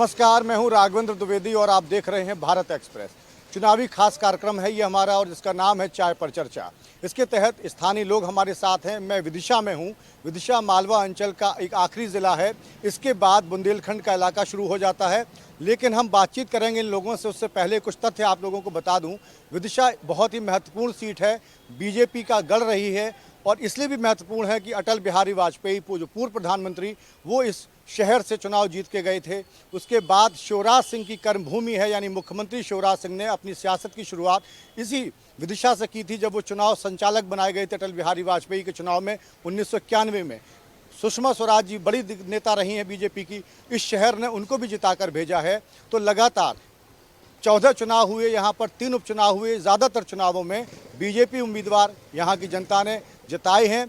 नमस्कार, मैं हूं राघवेंद्र द्विवेदी और आप देख रहे हैं भारत एक्सप्रेस। चुनावी खास कार्यक्रम है ये हमारा और जिसका नाम है चाय पर चर्चा। इसके तहत स्थानीय लोग हमारे साथ हैं। मैं विदिशा में हूं। विदिशा मालवा अंचल का एक आखिरी ज़िला है। इसके बाद बुंदेलखंड का इलाका शुरू हो जाता है, लेकिन हम बातचीत करेंगे इन लोगों से। उससे पहले कुछ तथ्य आप लोगों को बता दूं। विदिशा बहुत ही महत्वपूर्ण सीट है, बीजेपी का गढ़ रही है और इसलिए भी महत्वपूर्ण है कि अटल बिहारी वाजपेयी जो पूर्व प्रधानमंत्री, वो इस शहर से चुनाव जीत के गए थे। उसके बाद शिवराज सिंह की कर्मभूमि है, यानी मुख्यमंत्री शिवराज सिंह ने अपनी सियासत की शुरुआत इसी विदिशा से की थी जब वो चुनाव संचालक बनाए गए थे अटल बिहारी वाजपेयी के चुनाव में 1991 में। सुषमा स्वराज जी बड़ी नेता रही हैं बीजेपी की, इस शहर ने उनको भी जिताकर भेजा है। तो लगातार 14 चुनाव हुए, यहाँ पर 3 उपचुनाव हुए। ज़्यादातर चुनावों में बीजेपी उम्मीदवार यहाँ की जनता ने जिताए हैं।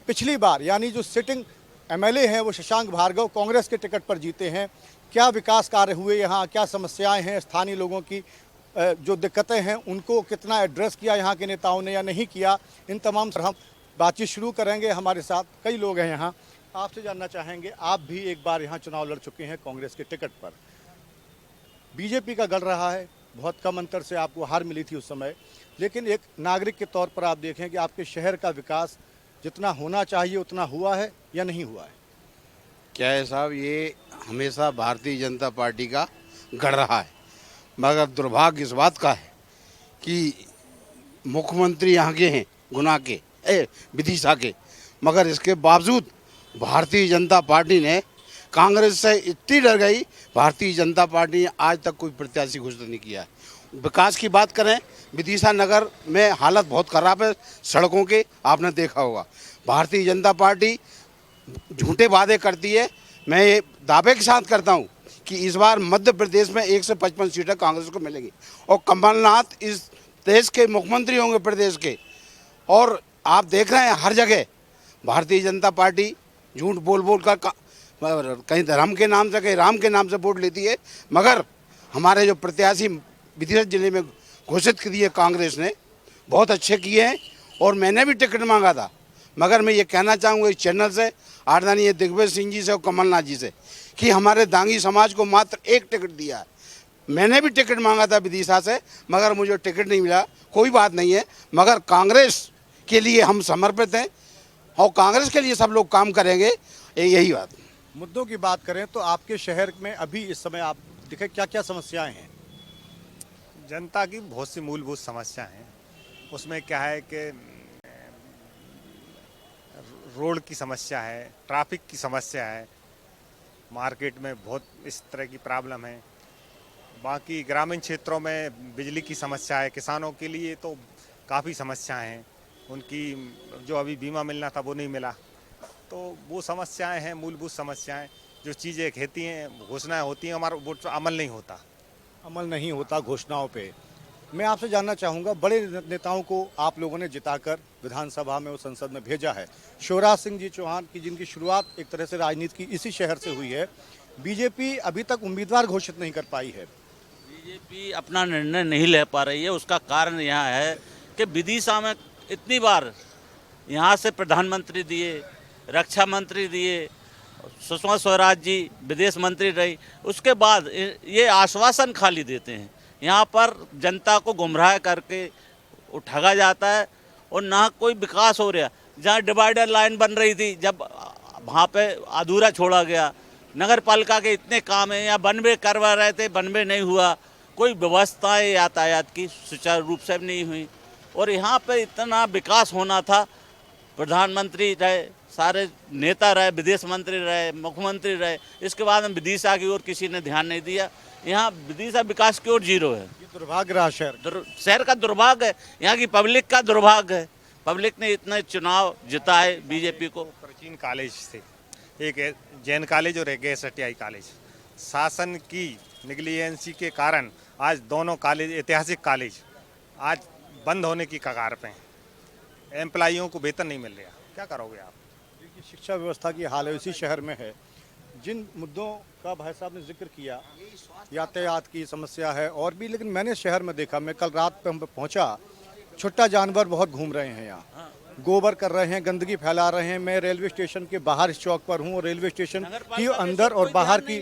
पिछली बार यानी जो सिटिंग एमएलए हैं वो शशांक भार्गव कांग्रेस के टिकट पर जीते हैं। क्या विकास कार्य हुए यहाँ, क्या समस्याएं हैं स्थानीय लोगों की, जो दिक्कतें हैं उनको कितना एड्रेस किया यहाँ के नेताओं ने या नहीं किया, इन तमाम पर हम बातचीत शुरू करेंगे। हमारे साथ कई लोग हैं यहाँ। आपसे जानना चाहेंगे, आप भी एक बार यहाँ चुनाव लड़ चुके हैं कांग्रेस के टिकट पर। बीजेपी का गढ़ रहा है, बहुत कम अंतर से आपको हार मिली थी उस समय, लेकिन एक नागरिक के तौर पर आप देखें कि आपके शहर का विकास जितना होना चाहिए उतना हुआ है या नहीं हुआ है? क्या है साहब, ये हमेशा भारतीय जनता पार्टी का गढ़ रहा है, मगर दुर्भाग्य इस बात का है कि मुख्यमंत्री यहाँ के हैं गुना के विदिशा के, मगर इसके बावजूद भारतीय जनता पार्टी ने कांग्रेस से इतनी डर गई, भारतीय जनता पार्टी ने आज तक कोई प्रत्याशी घोषित नहीं किया है। विकास की बात करें, विदिशा नगर में हालत बहुत ख़राब है सड़कों के, आपने देखा होगा। भारतीय जनता पार्टी झूठे वादे करती है। मैं ये दावे के साथ करता हूँ कि इस बार मध्य प्रदेश में 1 से 55 सीटें कांग्रेस को मिलेंगी और कमलनाथ इस देश के मुख्यमंत्री होंगे प्रदेश के। और आप देख रहे हैं हर जगह भारतीय जनता पार्टी झूठ बोल बोल कर कहीं धर्म के नाम से कहीं राम के नाम से वोट लेती है, मगर हमारे जो प्रत्याशी विदिशा जिले में घोषित किए कांग्रेस ने बहुत अच्छे किए हैं। और मैंने भी टिकट मांगा था, मगर मैं ये कहना चाहूँगा इस चैनल से, आदरणीय दिग्विजय सिंह जी से और कमलनाथ जी से, कि हमारे दांगी समाज को मात्र 1 टिकट दिया है। मैंने भी टिकट मांगा था विदिशा से, मगर मुझे टिकट नहीं मिला। कोई बात नहीं है, मगर कांग्रेस के लिए हम समर्पित हैं और कांग्रेस के लिए सब लोग काम करेंगे, यही बात। मुद्दों की बात करें तो आपके शहर में अभी इस समय आप देखें क्या क्या समस्याएं हैं? जनता की बहुत सी मूलभूत समस्या हैं। उसमें क्या है कि रोड की समस्या है, ट्रैफिक की समस्या है, मार्केट में बहुत इस तरह की प्रॉब्लम है। बाकी ग्रामीण क्षेत्रों में बिजली की समस्या है। किसानों के लिए तो काफ़ी समस्याएं हैं, उनकी जो अभी बीमा मिलना था वो नहीं मिला। तो वो समस्याएं हैं, मूलभूत समस्याएं। जो चीज़ें कहती हैं, घोषणाएं होती हैं, हमारा वो अमल नहीं होता घोषणाओं पे। मैं आपसे जानना चाहूँगा, बड़े नेताओं को आप लोगों ने जिताकर विधानसभा में और संसद में भेजा है। शिवराज सिंह जी चौहान की जिनकी शुरुआत एक तरह से राजनीति की इसी शहर से हुई है, बीजेपी अभी तक उम्मीदवार घोषित नहीं कर पाई है। बीजेपी अपना निर्णय नहीं ले पा रही है। उसका कारण यहाँ है कि विदिशा में इतनी बार यहाँ से प्रधानमंत्री दिए, रक्षा मंत्री दिए, सुषमा स्वराज जी विदेश मंत्री रही, उसके बाद ये आश्वासन खाली देते हैं। यहाँ पर जनता को गुमराह करके उठाया जाता है और ना कोई विकास हो रहा। जहाँ डिवाइडर लाइन बन रही थी, जब वहाँ पे अधूरा छोड़ा गया। नगर पालिका के इतने काम हैं, या बनवे करवा रहे थे, बनवे नहीं हुआ। कोई व्यवस्थाएं यातायात की सुचारू रूप से नहीं हुई। और यहाँ पे इतना विकास होना था, प्रधानमंत्री रहे, सारे नेता रहे, विदेश मंत्री रहे, मुख्यमंत्री रहे, इसके बाद हम विदिशा की ओर किसी ने ध्यान नहीं दिया। यहाँ विदिशा विकास की ओर जीरो है। ये दुर्भाग्य रहा शहर का दुर्भाग्य है, यहाँ की पब्लिक का दुर्भाग्य है। पब्लिक ने इतने चुनाव जिताए बीजेपी को। प्राचीन कॉलेज थे, एक जैन कॉलेज और एक एसटीआई कॉलेज। शासन की निग्लिजेंसी के कारण आज दोनों कॉलेज, ऐतिहासिक कॉलेज, आज बंद होने की कगार पे हैं। एम्प्लॉइयों को वेतन नहीं मिल रहा, क्या करोगे आप? शिक्षा व्यवस्था की हाल है इसी शहर में है। जिन मुद्दों का भाई साहब ने जिक्र किया, यातायात की समस्या है और भी, लेकिन मैंने शहर में देखा, मैं कल रात पे हम पहुंचा, छुट्टा जानवर बहुत घूम रहे हैं यहाँ। गोबर कर रहे हैं, गंदगी फैला रहे हैं। मैं रेलवे स्टेशन के बाहर इस चौक पर हूँ और रेलवे स्टेशन की अंदर और बाहर की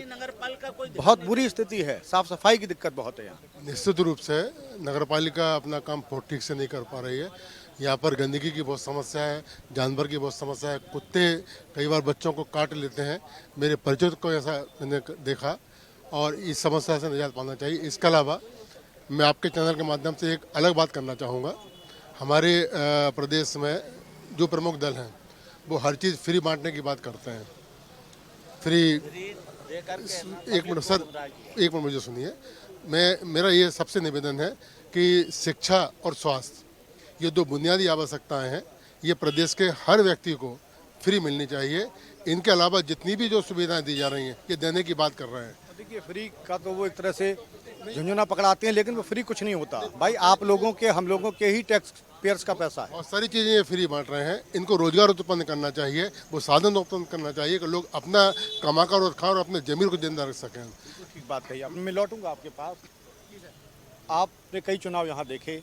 बहुत बुरी स्थिति है। साफ सफाई की दिक्कत बहुत है यहाँ। निश्चित रूप से नगरपालिका अपना काम बहुत ठीक से नहीं कर पा रही है। यहाँ पर गंदगी की बहुत समस्या है, जानवर की बहुत समस्या है। कुत्ते कई बार बच्चों को काट लेते हैं। मेरे परिचित को ऐसा मैंने देखा और इस समस्या से निजात पाना चाहिए। इसके अलावा मैं आपके चैनल के माध्यम से एक अलग बात करना चाहूँगा। हमारे प्रदेश में जो प्रमुख दल हैं वो हर चीज़ फ्री बांटने की बात करते हैं। फ्री एक मिनट सर, एक मिनट मुझे सुनिए। मेरा ये सबसे निवेदन है कि शिक्षा और स्वास्थ्य ये दो बुनियादी आवश्यकताएं हैं, ये प्रदेश के हर व्यक्ति को फ्री मिलनी चाहिए। इनके अलावा जितनी भी जो सुविधाएं दी जा रही हैं ये देने की बात कर रहे हैं। देखिए, फ्री का तो वो एक तरह से झुंझुना पकड़ाते हैं, लेकिन वो फ्री कुछ नहीं होता भाई। आप लोगों के, हम लोगों के ही टैक्स पेयर्स का पैसा है। और सारी चीज़ें ये फ्री बांट रहे हैं। इनको रोजगार उत्पन्न करना चाहिए, वो साधन उत्पन्न करना चाहिए कि लोग अपना कमाकर और खाओ और अपने जमीन को जिंदा रख सकें। ठीक बात कही आपने। मैं लौटूंगा आपके पास। आपने कई चुनाव यहाँ देखे,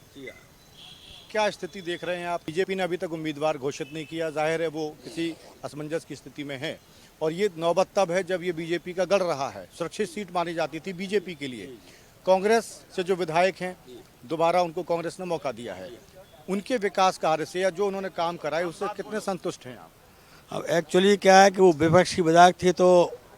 क्या स्थिति देख रहे हैं आप? बीजेपी ने अभी तक उम्मीदवार घोषित नहीं किया, जाहिर है वो किसी असमंजस की स्थिति में है। और ये नौबत तब है जब ये बीजेपी का गढ़ रहा है। सुरक्षित सीट मानी जाती थी बीजेपी के लिए। कांग्रेस से जो विधायक हैं, दोबारा उनको कांग्रेस ने मौका दिया है। उनके विकास कार्य से या जो उन्होंने काम कराए उससे कितने संतुष्ट हैं आप? अब एक्चुअली क्या है कि वो विपक्ष की विधायक थे तो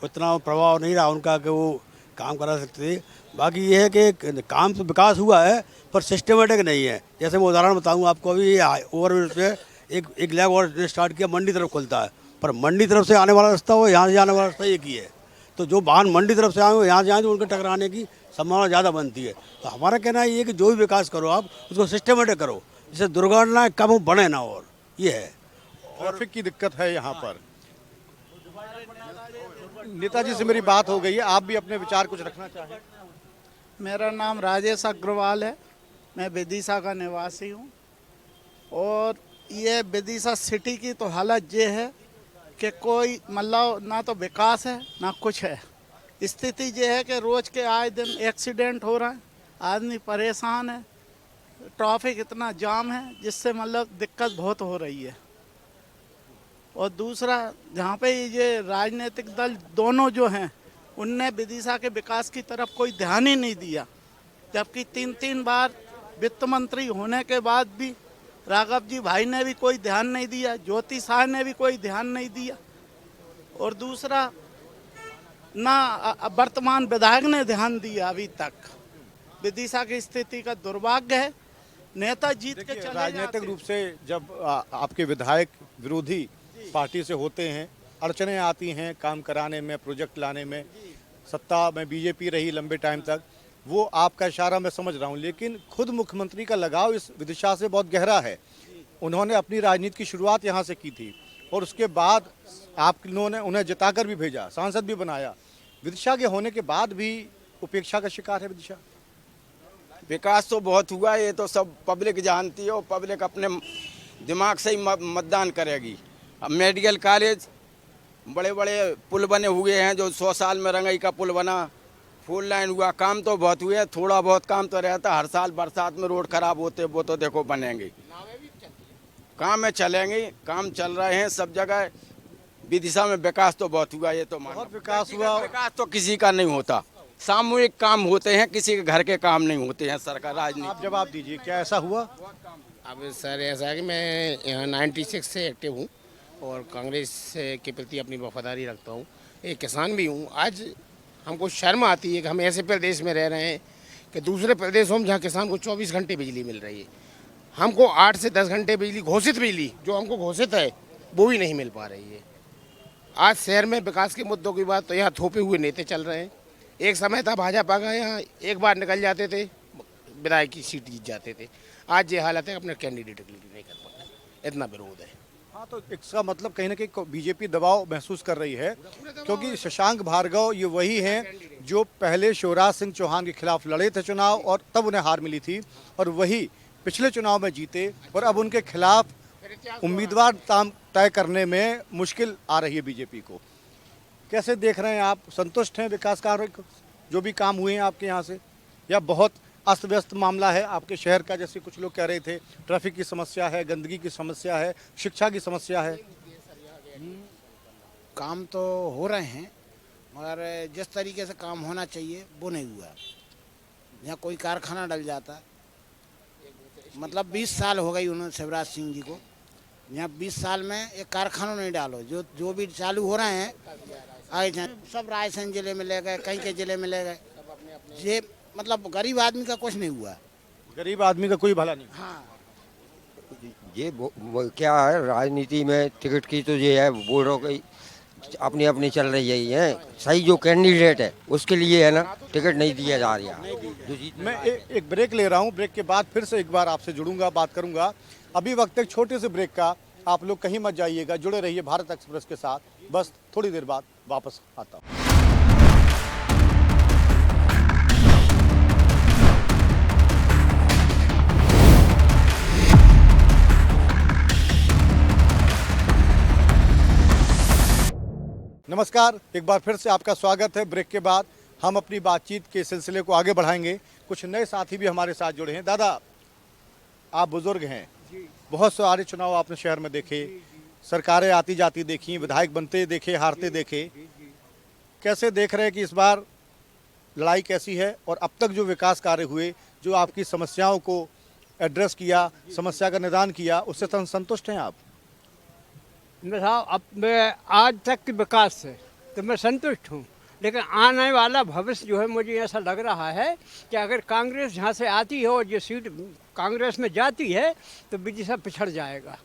उतना प्रभाव नहीं रहा उनका कि वो काम करा सकते थे। बाकी ये है कि काम तो विकास हुआ है पर सिस्टमेटिक नहीं है। जैसे मैं उदाहरण बताऊं आपको, अभी ओवरब्रिज पे एक लेग और स्टार्ट किया, मंडी तरफ खुलता है, पर मंडी तरफ से आने वाला रास्ता हो, यहाँ से जाने वाला रास्ता एक ही है। तो जो वाहन मंडी तरफ से आए हो यहाँ से आए तो उनके टकराने की संभावना ज़्यादा बनती है। तो हमारा कहना ये है कि जो भी विकास करो आप उसको सिस्टमेटिक करो, जिससे दुर्घटनाएं कम बढ़े ना। और ये है ट्रैफिक की दिक्कत है यहाँ पर। नेताजी से मेरी बात हो गई है, आप भी अपने विचार कुछ रखना चाहें? मेरा नाम राजेश अग्रवाल है, मैं विदिशा का निवासी हूँ। और ये विदिशा सिटी की तो हालत ये है कि कोई मतलब ना तो विकास है ना कुछ है। स्थिति ये है कि रोज़ के आए दिन एक्सीडेंट हो रहा है, आदमी परेशान है, ट्रैफिक इतना जाम है जिससे मतलब दिक्कत बहुत हो रही है। और दूसरा, जहाँ पे ये राजनीतिक दल दोनों जो हैं उनने विदिशा के विकास की तरफ कोई ध्यान ही नहीं दिया, जबकि 3 बार वित्त मंत्री होने के बाद भी राघव जी भाई ने भी कोई ध्यान नहीं दिया, ज्योति शाह ने भी कोई ध्यान नहीं दिया। और दूसरा, ना वर्तमान विधायक ने ध्यान दिया अभी तक। विदिशा की स्थिति का दुर्भाग्य है, नेता जीत के चले राजनीतिक रूप से जब आपके विधायक विरोधी पार्टी से होते हैं, अड़चनें आती हैं काम कराने में, प्रोजेक्ट लाने में। सत्ता में बीजेपी रही लंबे टाइम तक, वो आपका इशारा मैं समझ रहा हूँ, लेकिन खुद मुख्यमंत्री का लगाव इस विदिशा से बहुत गहरा है। उन्होंने अपनी राजनीति की शुरुआत यहाँ से की थी और उसके बाद आप लोगों ने उन्हें जिताकर भी भेजा, सांसद भी बनाया। विदिशा के होने के बाद भी उपेक्षा का शिकार है विदिशा। विकास तो बहुत हुआ, ये तो सब पब्लिक जानती है और पब्लिक अपने दिमाग से ही मतदान करेगी। अब मेडिकल कॉलेज, बड़े बड़े पुल बने हुए हैं, जो 100 साल में रंगाई का पुल बना, फुल लाइन हुआ, काम तो बहुत हुए। थोड़ा बहुत काम तो रहता, हर साल बरसात में रोड खराब होते, वो तो देखो बनेंगे, काम में चलेंगे, काम चल रहे हैं सब जगह। विदिशा में विकास तो बहुत हुआ, ये तो बहुत विकास हुआ। विकास तो किसी का नहीं होता, सामूहिक काम होते हैं, किसी के घर के काम नहीं होते हैं। सरकार राजनीति। आप जवाब दीजिए, क्या ऐसा हुआ? अब सर ऐसा है कि मैं यहाँ 96 से एक्टिव हूँ और कांग्रेस के प्रति अपनी वफादारी रखता हूँ। एक किसान भी हूँ। आज हमको शर्म आती है कि हम ऐसे प्रदेश में रह रहे हैं कि दूसरे प्रदेशों में जहाँ किसान को 24 घंटे बिजली मिल रही है, हमको 8 से 10 घंटे बिजली, घोषित बिजली जो हमको घोषित है वो भी नहीं मिल पा रही है। आज शहर में विकास के मुद्दों की बात तो यहाँ थोपे हुए नेता चल रहे हैं। एक समय था भाजपा का, यहाँ एक बार निकल जाते थे, विधायक की सीट जीत जाते थे। आज ये हालत है, अपने कैंडिडेट क्लियर नहीं कर पाते, इतना विरोध है। हाँ, तो इसका मतलब कहीं ना कहीं बीजेपी दबाव महसूस कर रही है, क्योंकि शशांक भार्गव ये वही हैं जो पहले शिवराज सिंह चौहान के खिलाफ लड़े थे चुनाव और तब उन्हें हार मिली थी, और वही पिछले चुनाव में जीते, और अब उनके खिलाफ उम्मीदवार तय करने में मुश्किल आ रही है बीजेपी को। कैसे देख रहे हैं आप? संतुष्ट हैं विकास कार्य जो भी काम हुए हैं आपके यहाँ से, या बहुत अस्त व्यस्त मामला है आपके शहर का, जैसे कुछ लोग कह रहे थे ट्रैफिक की समस्या है, गंदगी की समस्या है, शिक्षा की समस्या है? काम तो हो रहे हैं मगर जिस तरीके से काम होना चाहिए वो नहीं हुआ। यहाँ कोई कारखाना डल जाता, मतलब 20 साल हो गई उन्होंने शिवराज सिंह जी को, यहाँ 20 साल में एक कारखाना नहीं डालो। जो भी चालू हो रहे हैं आगे सब रायसेन जिले में ले गए, कहीं के जिले में ले गए। ये मतलब गरीब आदमी का कुछ नहीं हुआ। गरीब आदमी का कोई भला नहीं। हाँ, ये क्या है राजनीति में टिकट की, तो ये है वोटों की अपनी अपनी चल रही है। ये सही जो कैंडिडेट है उसके लिए है ना, टिकट नहीं दिया जा रहा। मैं एक ब्रेक ले रहा हूँ, ब्रेक के बाद फिर से एक बार आपसे जुड़ूंगा, बात करूंगा। अभी वक्त एक छोटे से ब्रेक का, आप लोग कहीं मत जाइएगा, जुड़े रहिए भारत एक्सप्रेस के साथ। बस थोड़ी देर बाद वापस आता हूँ। नमस्कार, एक बार फिर से आपका स्वागत है। ब्रेक के बाद हम अपनी बातचीत के सिलसिले को आगे बढ़ाएंगे। कुछ नए साथी भी हमारे साथ जुड़े हैं। दादा, आप बुजुर्ग हैं, बहुत सारे चुनाव आपने शहर में देखे, सरकारें आती जाती देखी, विधायक बनते देखे, हारते देखे। कैसे देख रहे हैं कि इस बार लड़ाई कैसी है, और अब तक जो विकास कार्य हुए, जो आपकी समस्याओं को एड्रेस किया, समस्या का निदान किया, उससे संतुष्ट हैं आप? साहब, अब मैं आज तक के विकास से तो मैं संतुष्ट हूँ, लेकिन आने वाला भविष्य जो है मुझे ऐसा लग रहा है कि अगर कांग्रेस यहाँ से आती है और ये सीट कांग्रेस में जाती है तो विदिशा पिछड़ जाएगा।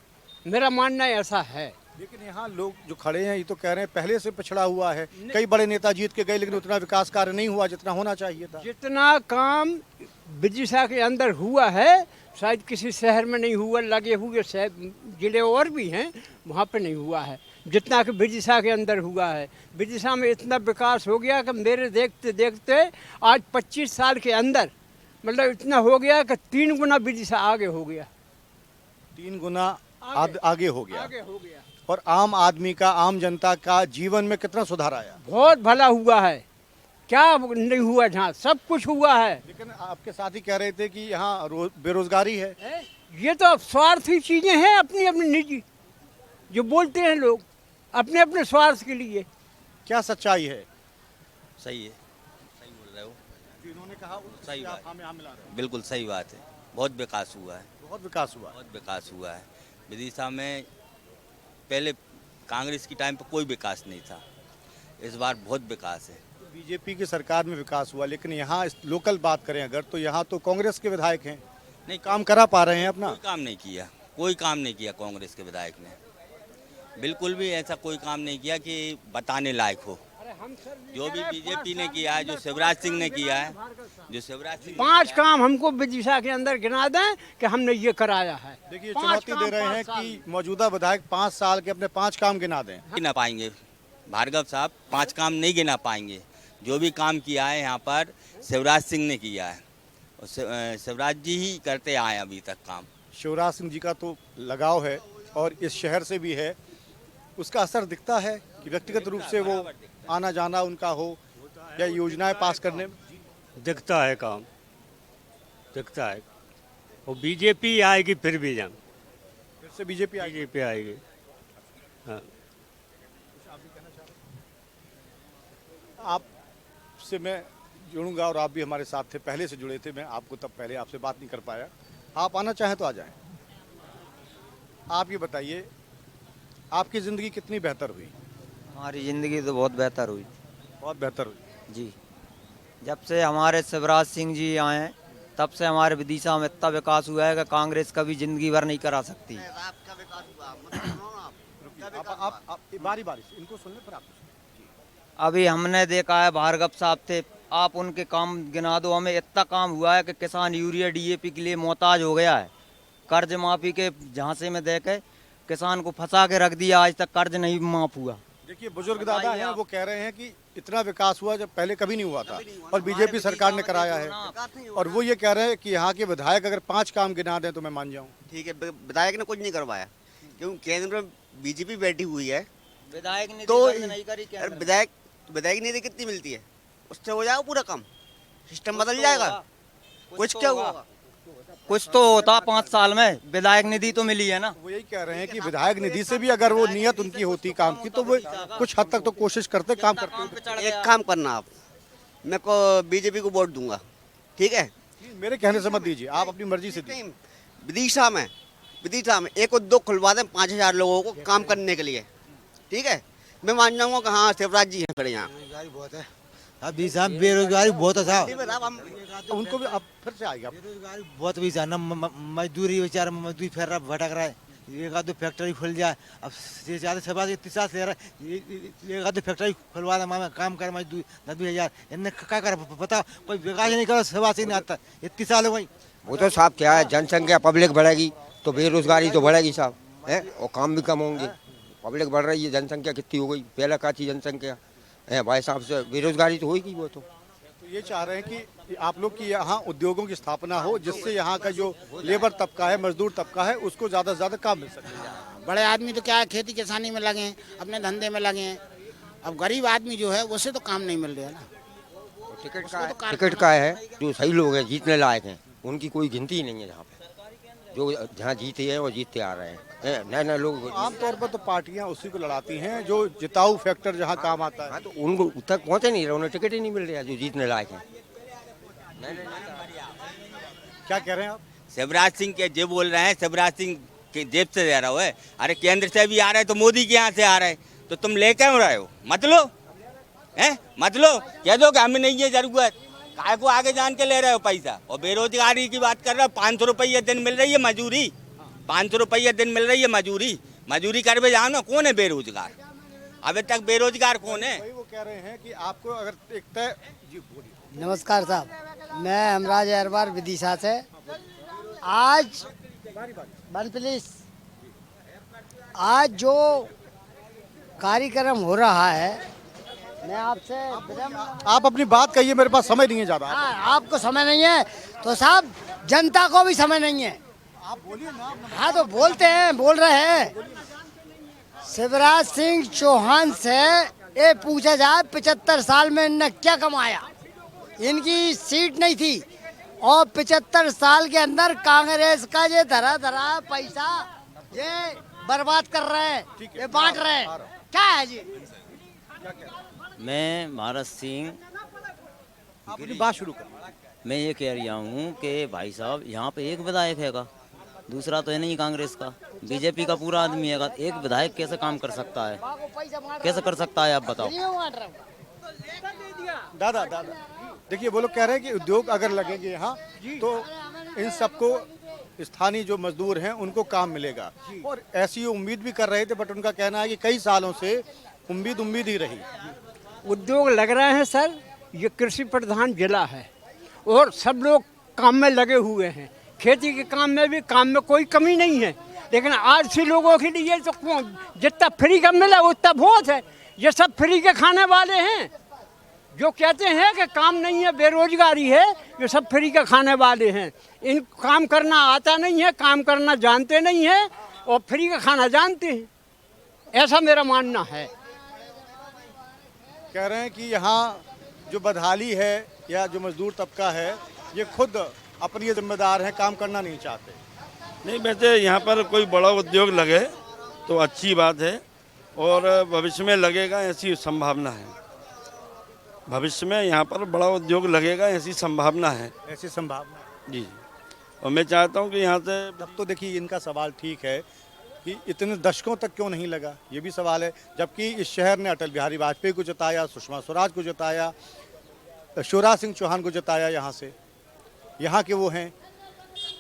मेरा मानना ऐसा है। लेकिन यहाँ लोग जो खड़े हैं ये तो कह रहे हैं पहले से पिछड़ा हुआ है, कई बड़े नेता जीत के गए लेकिन उतना विकास कार्य नहीं हुआ जितना होना चाहिए था। जितना काम विदिशा के अंदर हुआ है शायद किसी शहर में नहीं हुआ, लगे हुए जिले और भी हैं वहाँ पे नहीं हुआ है जितना कि विदिशा के अंदर हुआ है। विदिशा में इतना विकास हो गया कि मेरे देखते देखते आज 25 साल के अंदर मतलब इतना हो गया कि 3 गुना विदिशा आगे हो गया। 3 गुना आगे हो गया। आगे हो गया। और आम आदमी का, आम जनता का जीवन में कितना सुधार आया? बहुत भला हुआ है। क्या नहीं हुआ? जहाँ सब कुछ हुआ है। लेकिन आपके साथी कह रहे थे कि यहाँ बेरोजगारी है। ये तो स्वार्थी चीजें हैं, अपनी अपनी निजी जो बोलते हैं लोग अपने अपने स्वार्थ के लिए। क्या सच्चाई है? सही है, सही बोल रहे हो। इन्होंने कहा सही बात, हमें मिला रहे हैं। बिल्कुल सही बात है। बहुत विकास हुआ है, बहुत विकास हुआ, बहुत विकास हुआ है। विदिशा में पहले कांग्रेस की टाइम पे कोई विकास नहीं था, इस बार बहुत विकास है। बीजेपी की सरकार में विकास हुआ, लेकिन यहाँ लोकल बात करें अगर तो यहाँ तो कांग्रेस के विधायक हैं, नहीं काम करा पा रहे हैं अपना? कोई काम नहीं किया, कोई काम नहीं किया कांग्रेस के विधायक ने, बिल्कुल भी ऐसा कोई काम नहीं किया कि बताने लायक हो। जो भी बीजेपी ने किया है, जो शिवराज सिंह ने किया है, जो शिवराज सिंह 5 काम हमको विदिशा के अंदर गिना दें कि हमने ये कराया है। देखिए चुनौती दे रहे हैं कि मौजूदा विधायक 5 साल के अपने 5 काम गिना दें। गिना पाएंगे भार्गव साहब, 5 काम नहीं गिना पाएंगे। जो भी काम किया है यहाँ पर शिवराज सिंह ने किया है, शिवराज जी ही करते आए अभी तक काम। शिवराज सिंह जी का तो लगाव है और इस शहर से भी है, उसका असर दिखता है कि व्यक्तिगत रूप से वो आना जाना उनका हो या योजनाएं पास करने में? दिखता है काम, दिखता है। और बीजेपी आएगी फिर भी जम, फिर से बीजेपी आएगी। हाँ। आपसे मैं जुड़ूंगा और आप भी हमारे साथ थे, पहले से जुड़े थे, मैं आपको तब पहले आपसे बात नहीं कर पाया। आप आना चाहें तो आ जाएं। आप ये बताइए आपकी ज़िंदगी कितनी बेहतर हुई? हमारी ज़िंदगी तो बहुत बेहतर हुई। बहुत बेहतर हुई जी। जब से हमारे शिवराज सिंह जी आए हैं तब से हमारे विदिशा में इतना विकास हुआ है कि कांग्रेस कभी जिंदगी भर नहीं करा सकती। आप बारी बारी से इनको सुन लें फिर आप। अभी हमने देखा है भार्गव साहब थे, आप उनके काम गिना दो। हमें इतना काम हुआ है कि किसान यूरिया डीएपी के लिए मोहताज हो गया है। कर्ज माफी के झांसे में देके किसान को फंसा के रख दिया, आज तक कर्ज नहीं माफ हुआ। देखिए बुजुर्ग दादा हैं, वो कह रहे हैं कि इतना विकास हुआ जब पहले कभी नहीं हुआ था और बीजेपी सरकार ने कराया है। और वो ये कह रहे हैं कि यहाँ के विधायक अगर 5 काम गिना दें तो मैं मान जाऊँ। ठीक है, विधायक ने कुछ नहीं करवाया क्योंकि केंद्र में बीजेपी बैठी हुई है। विधायक ने तो नहीं करी, विधायक निधि कितनी मिलती है, उससे हो जाएगा पूरा काम, सिस्टम बदल जाएगा। कुछ क्या हुआ? कुछ तो होता 5 साल में, विधायक निधि तो मिली है ना। वो यही कह रहे हैं कि विधायक निधि से भी अगर वो नियत उनकी होती काम की तो वो कुछ हद तक तो कोशिश करते, काम करते। एक काम करना आप, मैं को बीजेपी को वोट दूंगा, ठीक है? मेरे कहने से मत दीजिए, आप अपनी मर्जी से दीजिए। विदिशा में एक उद्योग खुलवा दें 5000 लोगों को काम करने के लिए, ठीक है? मैं मान जाऊंगा कि हाँ शिवराज जी हैं खड़े यहाँ। बहुत है अभी साहब, बेरोजगारी बहुत है साहब। उनको भी अब फिर से आएगा। बेरोजगारी बहुत भी साहब, मजदूरी बेचारा मजदूरी फिर रहा भटक रहा है। एक आध फैक्ट्री खुल जाए, अब से ज़्यादा सभा से 30 ले रहा है, एक आध फैक्ट्री खुलवा दे, मैं काम कर मजदूर 10,000 इनने क्या कर पता, कोई विकास नहीं करो, सभा से नहीं आता, 30 साल हो गई। वो तो साहब क्या है, जनसंख्या पब्लिक बढ़ेगी तो बेरोजगारी तो बढ़ेगी साहब, है, और काम भी कम होंगे। पब्लिक बढ़ रही है, जनसंख्या कितनी हो गई, पहले का थी जनसंख्या है भाई साहब, से बेरोजगारी तो होगी। वो तो ये चाह रहे हैं कि आप लोग की यहाँ उद्योगों की स्थापना हो, जिससे यहाँ का जो लेबर तबका है, मजदूर तबका है, उसको ज़्यादा से ज़्यादा काम मिल सके। बड़े आदमी तो क्या है, खेती किसानी में लगे हैं, अपने धंधे में लगे हैं। अब गरीब आदमी जो है उससे तो काम नहीं मिल रहा है ना। टिकट का है, जो सही लोग हैं, जीतने लायक हैं, उनकी कोई गिनती ही नहीं है। जहाँ पे जो जहाँ जीते हैं वो जीतते आ रहे हैं, नए नए लोग। आमतौर पर तो पार्टियां उसी को लड़ाती हैं जो जिताऊ फैक्टर जहां काम आता है। हाँ, तो उनको तक पहुँचे नहीं रहे, उन्हें टिकट ही नहीं मिल रहा जो जीतने लायक है। क्या कह रहे हैं आप? शिवराज सिंह के जो बोल रहे हैं, शिवराज सिंह के जेब से दे रहा है। अरे केंद्र से भी आ रहा है तो मोदी के यहाँ से आ रहा है, तो तुम ले क्यों रहे हो? मत लो, हैं मत लो, कह दो कि हमें नहीं है जरूरत, काय को आगे जान के ले रहे हो पैसा। और बेरोजगारी की बात कर रहे हो, 500 रुपये दिन मिल रही है मजूरी, 500 रुपये दिन मिल रही है मजूरी। मजूरी करवे जाओ ना, कौन है बेरोजगार? अभी तक बेरोजगार कौन है? वो कह रहे हैं कि आपको अगर एक तय। नमस्कार साहब, मैं हमराज अहरबार विदिशा से। आज प्लीज, आज जो कार्यक्रम हो रहा है, मैं आपसे आप अपनी बात कहिए, मेरे पास समय नहीं है ज़्यादा। आपको समय नहीं है तो साहब जनता को भी समय नहीं है। आप बोलिए ना। हाँ तो बोल रहे हैं। शिवराज सिंह चौहान से ये पूछा जाए 75 साल में इनने क्या कमाया? इनकी सीट नहीं थी और 75 साल के अंदर कांग्रेस का ये धरा पैसा ये बर्बाद कर रहे हैं, ये बांट रहे हैं। क्या है जी? मैं भारत सिंह, अपनी बात शुरू कर। मैं ये कह रहा हूँ कि भाई साहब यहाँ पे एक विधायक हैगा, दूसरा तो है नहीं कांग्रेस का, बीजेपी का पूरा आदमी है। एक विधायक कैसे काम कर सकता है? कैसे कर सकता है आप बताओ? दादा देखिए, वो लोग कह रहे हैं कि उद्योग अगर लगेंगे यहाँ तो इन सबको, स्थानीय जो मजदूर हैं उनको काम मिलेगा, और ऐसी उम्मीद भी कर रहे थे। बट उनका कहना है कि कई सालों से उम्मीद ही रही। उद्योग लग रहे हैं सर, ये कृषि प्रधान जिला है और सब लोग काम में लगे हुए हैं। खेती के काम में कोई कमी नहीं है, लेकिन आलसी लोगों के लिए तो जितना फ्री का मिला उतना बहुत है। ये सब फ्री के खाने वाले हैं, जो कहते हैं कि काम नहीं है, बेरोजगारी है, ये सब फ्री का खाने वाले हैं। इन काम करना आता नहीं है, काम करना जानते नहीं है और फ्री का खाना जानते हैं, ऐसा मेरा मानना है। कह रहे हैं कि यहाँ जो बदहाली है या जो मजदूर तबका है, ये खुद अपनी जिम्मेदार हैं, काम करना नहीं चाहते। नहीं, वैसे यहाँ पर कोई बड़ा उद्योग लगे तो अच्छी बात है, और भविष्य में लगेगा ऐसी संभावना है। भविष्य में यहाँ पर बड़ा उद्योग लगेगा ऐसी संभावना है। ऐसी संभावना जी, और मैं चाहता हूँ कि यहाँ से। तब तो देखिए, इनका सवाल ठीक है कि इतने दशकों तक क्यों नहीं लगा, ये भी सवाल है। जबकि इस शहर ने अटल बिहारी वाजपेयी को जिताया, सुषमा स्वराज को जिताया, शिवराज सिंह चौहान को जिताया, यहाँ से यहाँ के वो हैं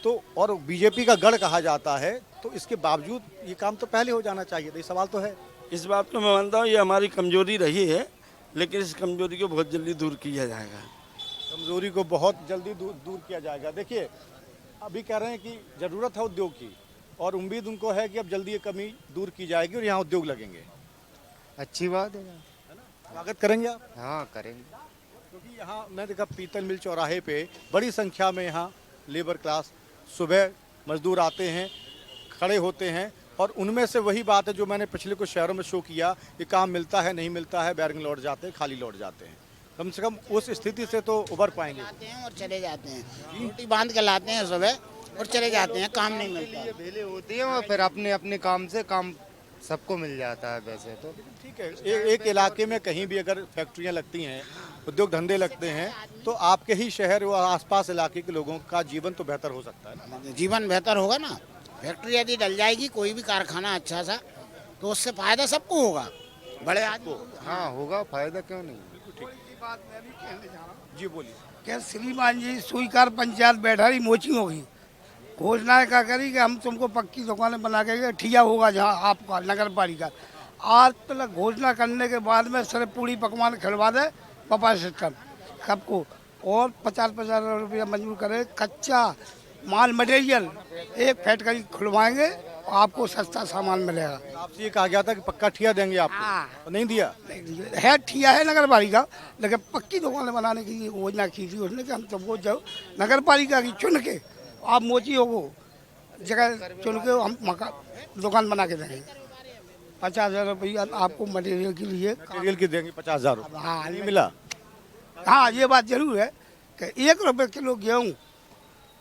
तो, और बीजेपी का गढ़ कहा जाता है, तो इसके बावजूद ये काम तो पहले हो जाना चाहिए था। ये सवाल तो है। इस बात को मैं मानता हूँ, ये हमारी कमजोरी रही है, लेकिन इस कमजोरी को बहुत जल्दी दूर किया जाएगा। कमजोरी को बहुत जल्दी दूर किया जाएगा। देखिए, अभी कह रहे हैं कि ज़रूरत है उद्योग की, और उम्मीद उनको है कि अब जल्दी ये कमी दूर की जाएगी और यहाँ उद्योग लगेंगे। अच्छी बात है, स्वागत करेंगे आप? हाँ करेंगे, क्योंकि यहाँ मैं देखा पीतल मिल चौराहे पे बड़ी संख्या में यहाँ लेबर क्लास, सुबह मजदूर आते हैं, खड़े होते हैं, और उनमें से वही बात है जो मैंने पिछले कुछ शहरों में शो किया कि काम मिलता है, नहीं मिलता है, बैरिंग लौट जाते हैं, खाली लौट जाते हैं। कम से कम उस स्थिति से तो उबर पाएंगे। आते हैं और चले जाते हैं, रोटी बांध के लाते हैं सुबह और चले जाते हैं, काम नहीं मिलता। बेले होती है और फिर अपने अपने काम से काम सबको मिल जाता है वैसे तो। ठीक है, एक इलाके में कहीं भी अगर फैक्ट्रियां लगती हैं, उद्योग धंधे लगते हैं, तो आपके ही शहर व आसपास इलाके के लोगों का जीवन तो बेहतर हो सकता है ना। जीवन बेहतर होगा ना, फैक्ट्री यदि डल जाएगी, कोई भी कारखाना अच्छा सा, तो उससे फायदा सबको होगा, बड़े आदमी। हाँ होगा, फायदा क्यों नहीं। जी बोलिए। क्या श्रीमान जी स्वीकार पंचायत बैठा रही मोची होगी, घोषणा क्या करी कि हम तुमको पक्की दुकानें बना के ठिया होगा जहाँ आपका नगर पालिका। आज तक घोषणा करने के बाद में सिर्फ पूरी पकवान खिलवा दे पपा सिस्टम सबको, और 50-50 रुपया मंजूर करे। कच्चा माल मटेरियल एक फैक्ट्री खुलवाएंगे, आपको सस्ता सामान मिलेगा। आपसे ये कहा गया था कि पक्का ठिया देंगे आपको, तो नहीं दिया है, ठिया है नगर पालिका, लेकिन पक्की दुकानें बनाने की योजना की थी उसने कि हम सबको जो नगर पालिका की चुन के आप मोची हो जगह चुन के हम मकान दुकान बना के देंगे। 50,000 रुपया आपको मटेरियल के लिए, मटेरियल की देंगे 50,000 रुपये। हाँ नहीं मिला। हाँ ये बात जरूर है कि 1 रुपये किलो गेहूँ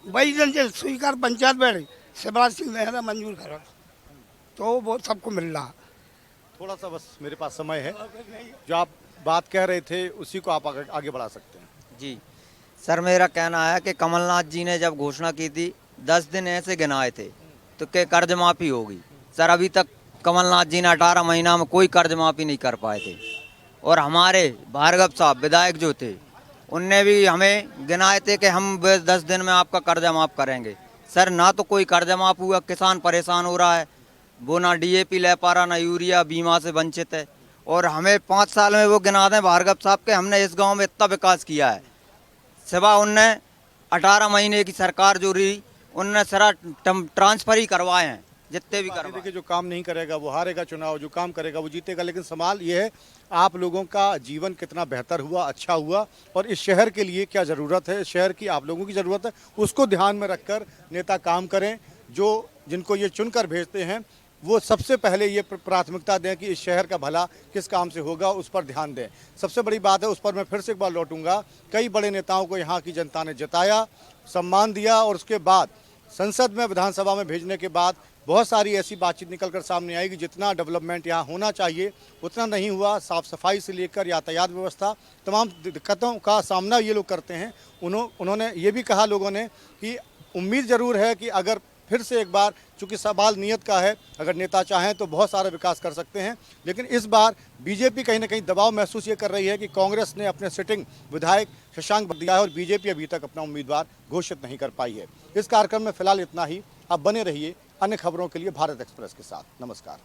वही दिन से स्वीकार पंचायत बैठी शिवराज सिंह ने मंजूर करा, तो वो सबको मिल रहा। थोड़ा सा बस मेरे पास समय है, जो आप बात कह रहे थे उसी को आप आगे बढ़ा सकते हैं। जी सर, मेरा कहना है कि कमलनाथ जी ने जब घोषणा की थी 10 दिन ऐसे गिनाए थे तो क्या कर्ज माफ़ी होगी। सर अभी तक कमलनाथ जी ने 18 महीना में कोई कर्ज माफ़ी नहीं कर पाए थे, और हमारे भार्गव साहब विधायक जो थे उनने भी हमें गिनाए थे कि हम 10 दिन में आपका कर्जा माफ़ करेंगे। सर ना तो कोई कर्जा माफ़ हुआ, किसान परेशान हो रहा है, वो ना DAP ले पा रहा, ना यूरिया, बीमा से वंचित है। और हमें 5 साल में वो गिना दें भार्गव साहब के हमने इस गांव में इतना विकास किया है, सिवा उनने 18 महीने की सरकार जो रही उनने सारा ट्रांसफर ही करवाए हैं, जितने भी करवाए। देखिए, जो काम नहीं करेगा वो हारेगा चुनाव, जो काम करेगा वो जीतेगा। लेकिन सवाल ये है, आप लोगों का जीवन कितना बेहतर हुआ, अच्छा हुआ, और इस शहर के लिए क्या ज़रूरत है, इस शहर की आप लोगों की ज़रूरत है, उसको ध्यान में रखकर नेता काम करें। जो जिनको ये चुनकर भेजते हैं वो सबसे पहले ये प्राथमिकता दें कि इस शहर का भला किस काम से होगा, उस पर ध्यान दें। सबसे बड़ी बात है, उस पर मैं फिर से एक बार लौटूंगा, कई बड़े नेताओं को यहाँ की जनता ने जिताया, सम्मान दिया, और उसके बाद संसद में, विधानसभा में भेजने के बाद बहुत सारी ऐसी बातचीत निकलकर सामने आई कि जितना डेवलपमेंट यहाँ होना चाहिए उतना नहीं हुआ। साफ़ सफाई से लेकर यातायात व्यवस्था, तमाम दिक्कतों का सामना ये लोग करते हैं। उन्होंने ये भी कहा लोगों ने कि उम्मीद ज़रूर है कि अगर फिर से एक बार, चूँकि सवाल नियत का है, अगर नेता चाहें तो बहुत सारा विकास कर सकते हैं। लेकिन इस बार बीजेपी कहीं ना कहीं दबाव महसूस ये कर रही है कि कांग्रेस ने अपने सिटिंग विधायक शशांक दिया है और बीजेपी अभी तक अपना उम्मीदवार घोषित नहीं कर पाई है। इस कार्यक्रम में फिलहाल इतना ही। आप बने रहिए अन्य खबरों के लिए भारत एक्सप्रेस के साथ। नमस्कार।